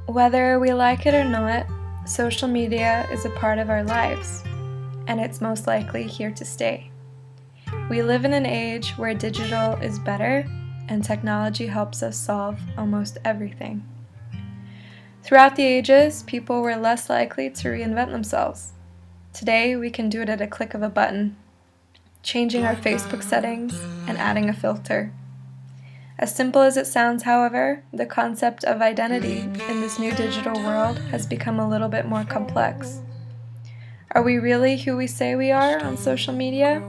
Whether we like it or not, social media is a part of our lives, and it's most likely here to stay. We live in an age where digital is better and technology helps us solve almost everything. Throughout the ages, people were less likely to reinvent themselves. Today, we can do it at a click of a button, changing our Facebook settings and adding a filter. As simple as it sounds, however, the concept of identity in this new digital world has become a little bit more complex. Are we really who we say we are on social media?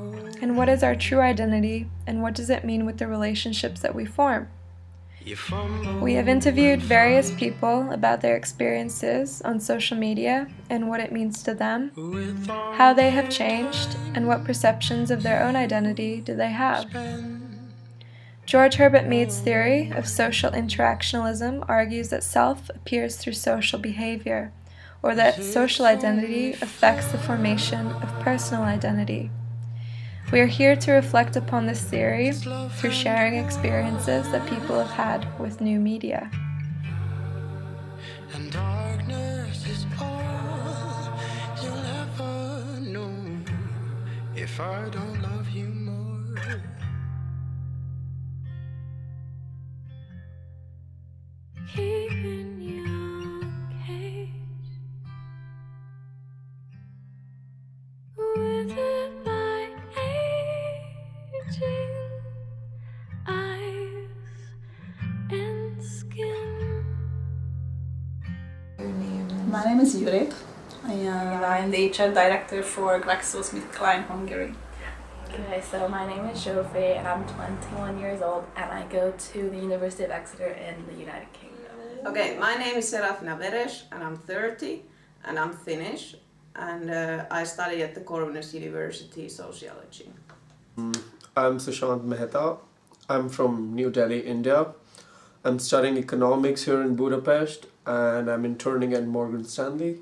And what is our true identity, and what does it mean with the relationships that we form? We have interviewed various people about their experiences on social media and what it means to them, how they have changed, and what perceptions of their own identity do they have. George Herbert Mead's theory of social interactionalism argues that self appears through social behavior, or that social identity affects the formation of personal identity. We are here to reflect upon this theory through sharing experiences that people have had with new media. And darkness is all you'll ever know if I don't love you more. Keeping you caged withered by aging eyes and skin. My name is Jurip. I'm the HR director for GlaxoSmithKline Hungary. Okay, so my name is Jofi and I'm 21 years old and I go to the University of Exeter in the United Kingdom. Okay, my name is Serafina Veres and I'm 30 and I'm Finnish and I study at the Corvinus University Sociology. I'm Sushant Mehta. I'm from New Delhi, India. I'm studying economics here in Budapest and I'm interning at Morgan Stanley.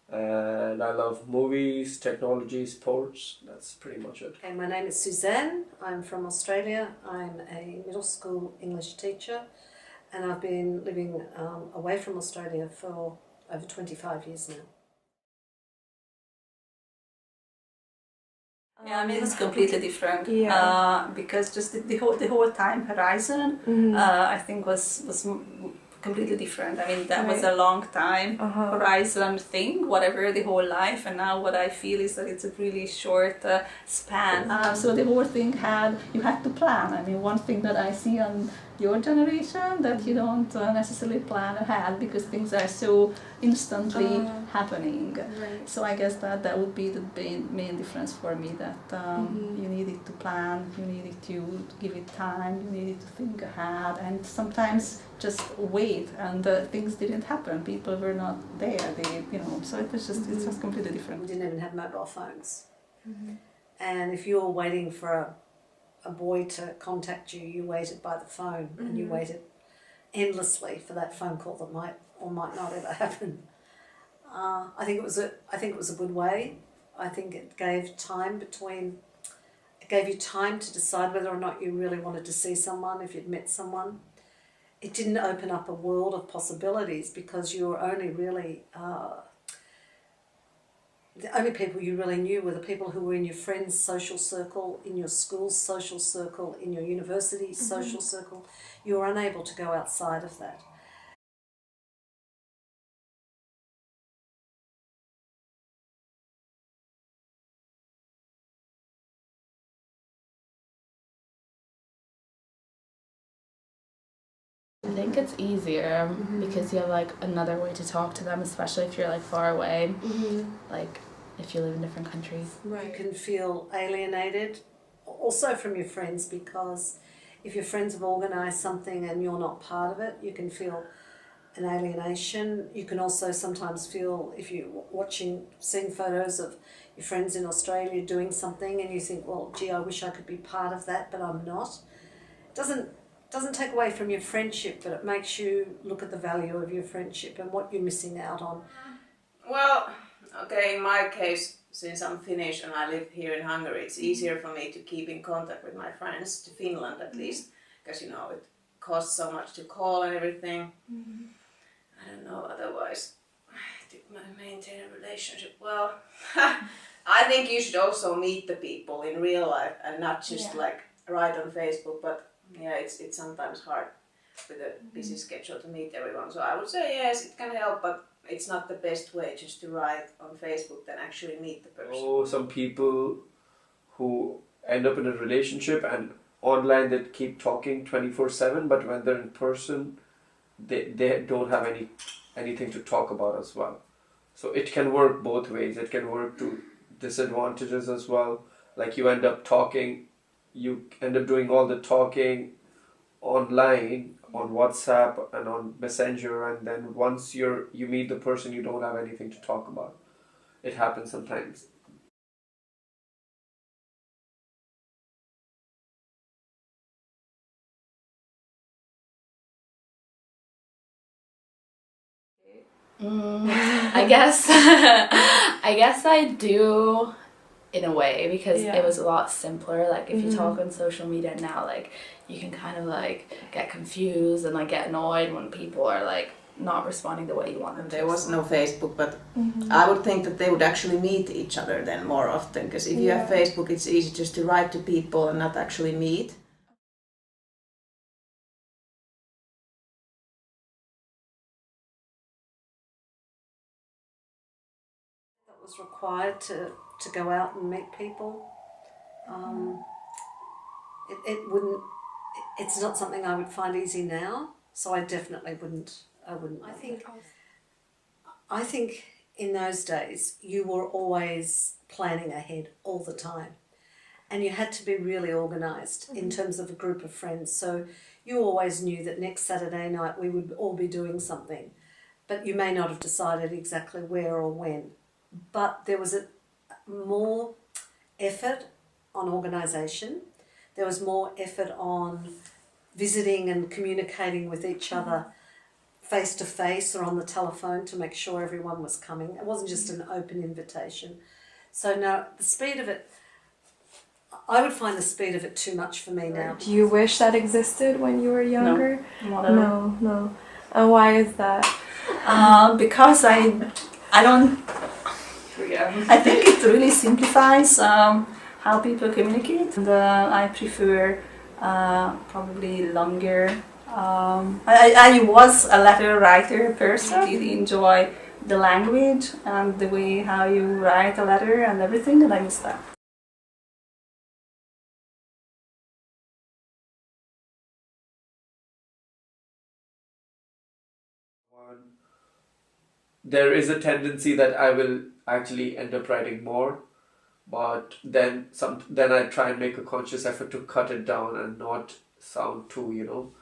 And I love movies, technology, sports. That's pretty much it. Okay, my name is Suzanne. I'm from Australia. I'm a middle school English teacher and I've been living away from Australia for over 25 years now. Yeah, I mean it's completely different. Because just the whole time horizon, I think was completely different. I mean that was a long time horizon thing, whatever the whole life, and now what I feel is that it's a really short span. So the whole thing you had to plan. I mean one thing that I see on your generation that you don't necessarily plan ahead because things are so instantly happening. Right. So I guess that would be the main difference for me, that you needed to plan, you needed to give it time, you needed to think ahead, and sometimes just wait, and things didn't happen. People were not there. So it was just completely different. We didn't even have mobile phones. And if you were waiting for a boy to contact you, you waited by the phone and you waited endlessly for that phone call that might or might not ever happen. I think it was a good way. I think it gave you time to decide whether or not you really wanted to see someone, if you'd met someone. It didn't open up a world of possibilities because you were only really the only people you really knew were the people who were in your friend's social circle, in your school's social circle, in your university's social circle. You were unable to go outside of that. I think it's easier because you have like another way to talk to them, especially if you're like far away, like if you live in different countries. Right. You can feel alienated also from your friends because if your friends have organised something and you're not part of it, you can feel an alienation. You can also sometimes feel, if you're seeing photos of your friends in Australia doing something and you think, well, gee, I wish I could be part of that, but I'm not. It doesn't take away from your friendship, but it makes you look at the value of your friendship and what you're missing out on. Well, okay, in my case, since I'm Finnish and I live here in Hungary, it's easier for me to keep in contact with my friends, to Finland at least, because it costs so much to call and everything. I don't know, otherwise to maintain a relationship. Well, I think you should also meet the people in real life and not just like write on Facebook, but yeah, it's sometimes hard with a busy schedule to meet everyone. So I would say yes, it can help, but it's not the best way just to write on Facebook than actually meet the person. Oh, some people who end up in a relationship and online they keep talking 24/7, but when they're in person, they don't have anything to talk about as well. So it can work both ways. It can work to disadvantages as well. Like you end up doing all the talking online on WhatsApp and on Messenger, and then once you meet the person, you don't have anything to talk about. It happens sometimes. I guess I guess I do in a way, because it was a lot simpler. Like if you talk on social media now, like you can kind of like get confused and like get annoyed when people are like not responding the way you want them to. There was no Facebook, but I would think that they would actually meet each other then more often, because if you have Facebook, it's easy just to write to people and not actually meet. Was required to go out and meet people. It's not something I would find easy now, so I definitely wouldn't. I think in those days you were always planning ahead all the time, and you had to be really organised in terms of a group of friends. So you always knew that next Saturday night we would all be doing something, but you may not have decided exactly where or when. But there was more effort on organisation. There was more effort on visiting and communicating with each other face to face or on the telephone to make sure everyone was coming. It wasn't just an open invitation. So no, the speed of it, I would find the speed of it too much for me now. Do you wish that existed when you were younger? No. And why is that? Because I don't. I think it really simplifies how people communicate, and I prefer probably longer. I was a letter writer person. I really enjoy the language and the way how you write a letter and everything, and I miss that. There is a tendency that I will actually end up writing more, but then I try and make a conscious effort to cut it down and not sound too,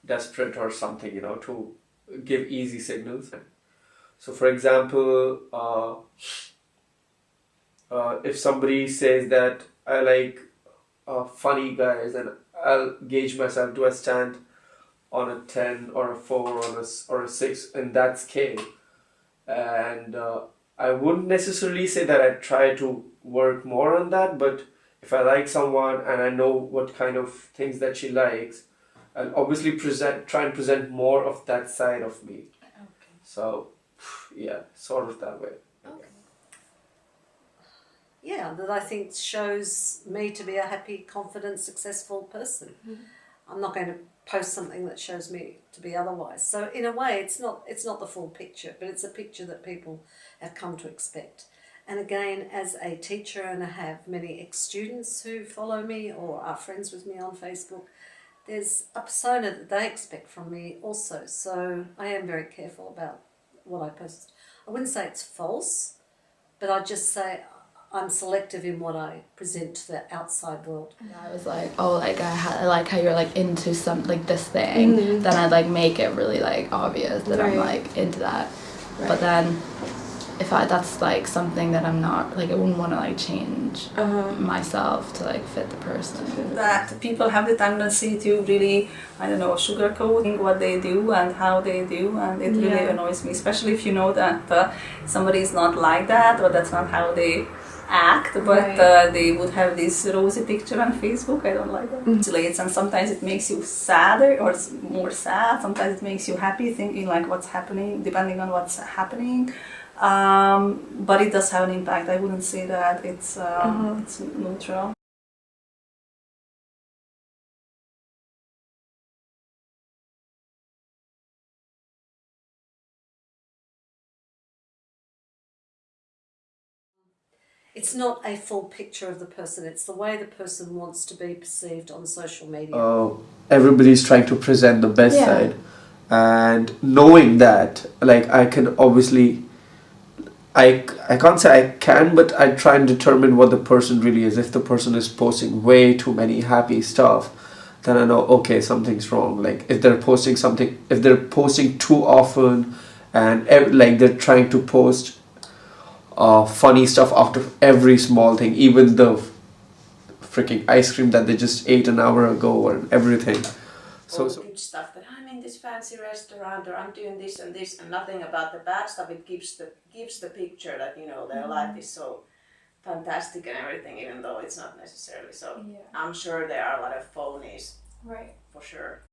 desperate or something, to give easy signals. So for example, if somebody says that I like funny guys, and I'll gauge myself, do I stand on a 10 or a 4 or a 6 in that scale? And I wouldn't necessarily say that I try to work more on that, but if I like someone and I know what kind of things that she likes, I'll obviously try and present more of that side of me. Okay. So, yeah, sort of that way. Okay. Yeah, that I think shows me to be a happy, confident, successful person. I'm not going to post something that shows me to be otherwise. So in a way, it's not the full picture, but it's a picture that people have come to expect. And again, as a teacher, and I have many ex-students who follow me or are friends with me on Facebook, there's a persona that they expect from me also. So I am very careful about what I post. I wouldn't say it's false, but I'd just say I'm selective in what I present to the outside world. Yeah, I was like, I like how you're like into some like this thing. Then I'd like make it really like obvious that I'm like into that. Right. But then if that's like something that I'm not, like I wouldn't want to like change myself to like fit the person. That people have the tendency to really, sugarcoat what they do and how they do, and it really annoys me, especially if you know that somebody is not like that, or that's not how they act, but they would have this rosy picture on Facebook. I don't like that. And sometimes it makes you sadder or more sad. Sometimes it makes you happy, thinking like what's happening, depending on what's happening. But it does have an impact. I wouldn't say that it's neutral. It's not a full picture of the person, it's the way the person wants to be perceived on social media. Everybody's trying to present the best side, and knowing that, like, I can obviously, I can't say I can, but I try and determine what the person really is. If the person is posting way too many happy stuff, then I know, okay, something's wrong. Like, if they're posting something, if they're posting too often, and like they're trying to post funny stuff after every small thing, even the freaking ice cream that they just ate an hour ago and everything. So good stuff that I'm in this fancy restaurant or I'm doing this and nothing about the bad stuff. It gives the picture that, you know, their life is so fantastic and everything, even though it's not necessarily so. Yeah. I'm sure there are a lot of phonies. Right. For sure.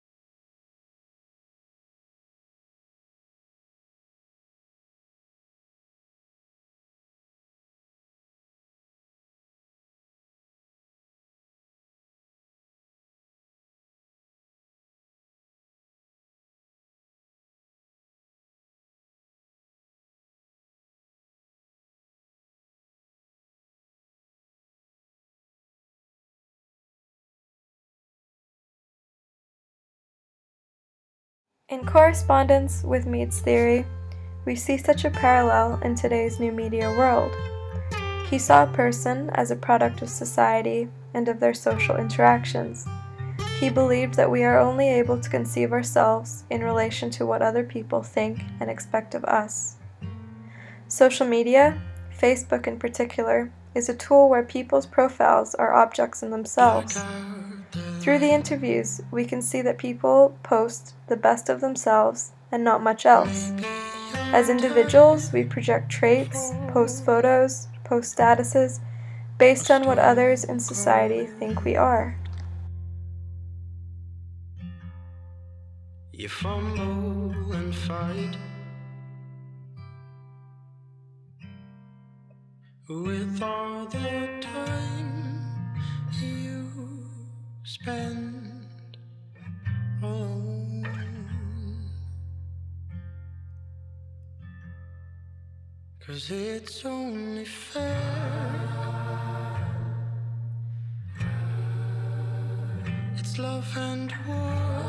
In correspondence with Mead's theory, we see such a parallel in today's new media world. He saw a person as a product of society and of their social interactions. He believed that we are only able to conceive ourselves in relation to what other people think and expect of us. Social media, Facebook in particular, is a tool where people's profiles are objects in themselves. Through the interviews, we can see that people post the best of themselves and not much else. As individuals, we project traits, post photos, post statuses, based on what others in society think we are. You fumble and fight with all the time you spend alone. 'Cause it's only fair. It's love and war,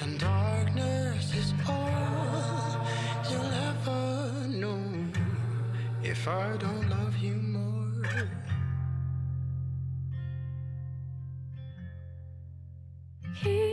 and darkness is all you'll ever know. If I don't love you more, He